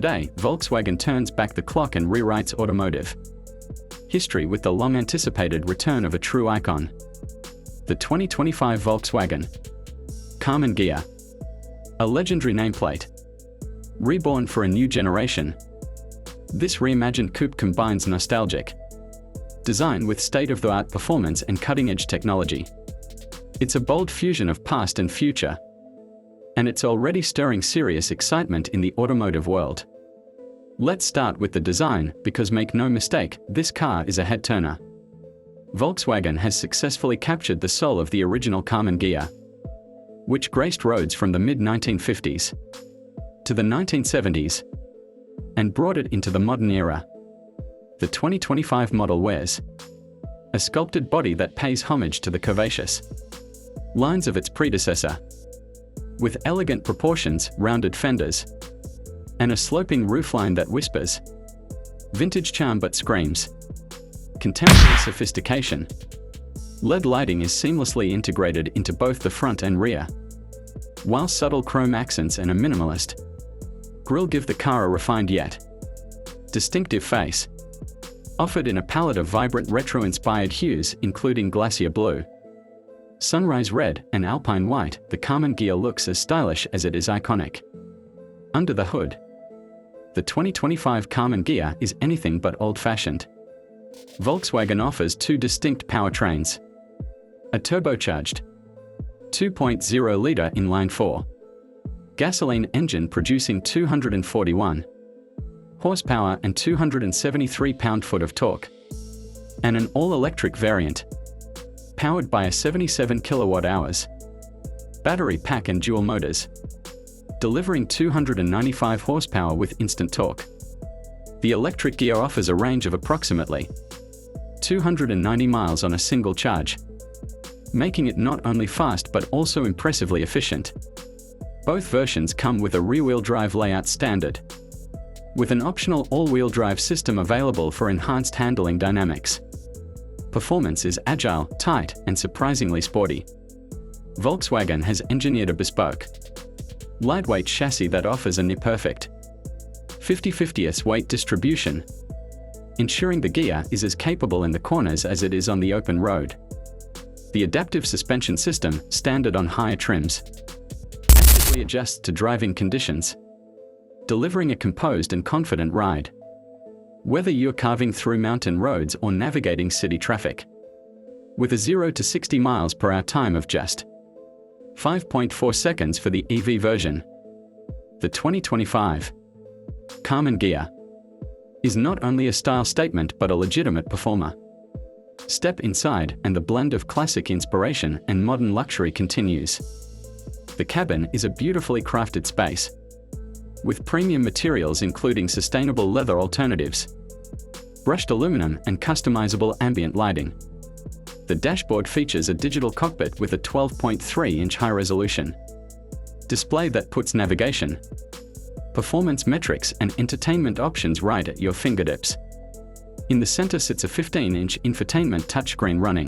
Today, Volkswagen turns back the clock and rewrites automotive history with the long-anticipated return of a true icon. The 2025 Volkswagen Karmann Ghia. A legendary nameplate. Reborn for a new generation. This reimagined coupe combines nostalgic design with state-of-the-art performance and cutting-edge technology. It's a bold fusion of past and future, and it's already stirring serious excitement in the automotive world. Let's start with the design, because make no mistake, this car is a head-turner. Volkswagen has successfully captured the soul of the original Karmann Ghia, which graced roads from the mid-1950s to the 1970s and brought it into the modern era. The 2025 model wears a sculpted body that pays homage to the curvaceous lines of its predecessor, with elegant proportions, rounded fenders, and a sloping roofline that whispers vintage charm but screams contemporary sophistication. LED lighting is seamlessly integrated into both the front and rear, while subtle chrome accents and a minimalist grille give the car a refined yet distinctive face. Offered in a palette of vibrant retro-inspired hues including glacier blue, sunrise red, and alpine white, the Karmann Ghia looks as stylish as it is iconic. Under the hood, the 2025 Karmann Ghia is anything but old-fashioned. Volkswagen offers two distinct powertrains: a turbocharged 2.0-liter inline-4 gasoline engine producing 241 horsepower and 273 pound-foot of torque, and an all-electric variant powered by a 77 kilowatt-hours battery pack and dual motors, delivering 295 horsepower with instant torque. The electric Ghia offers a range of approximately 290 miles on a single charge, making it not only fast but also impressively efficient. Both versions come with a rear-wheel drive layout standard, with an optional all-wheel drive system available for enhanced handling dynamics. Performance is agile, tight, and surprisingly sporty. Volkswagen has engineered a bespoke, lightweight chassis that offers a near-perfect 50/50 weight distribution, ensuring the Ghia is as capable in the corners as it is on the open road. The adaptive suspension system, standard on higher trims, actively adjusts to driving conditions, delivering a composed and confident ride, whether you're carving through mountain roads or navigating city traffic. With a 0 to 60 miles per hour time of just 5.4 seconds for the EV version, the 2025 Karmann Ghia is not only a style statement but a legitimate performer. Step inside and the blend of classic inspiration and modern luxury continues. The cabin is a beautifully crafted space, with premium materials including sustainable leather alternatives, brushed aluminum, and customizable ambient lighting. The dashboard features a digital cockpit with a 12.3-inch high-resolution display that puts navigation, performance metrics, and entertainment options right at your fingertips. In the center sits a 15-inch infotainment touchscreen running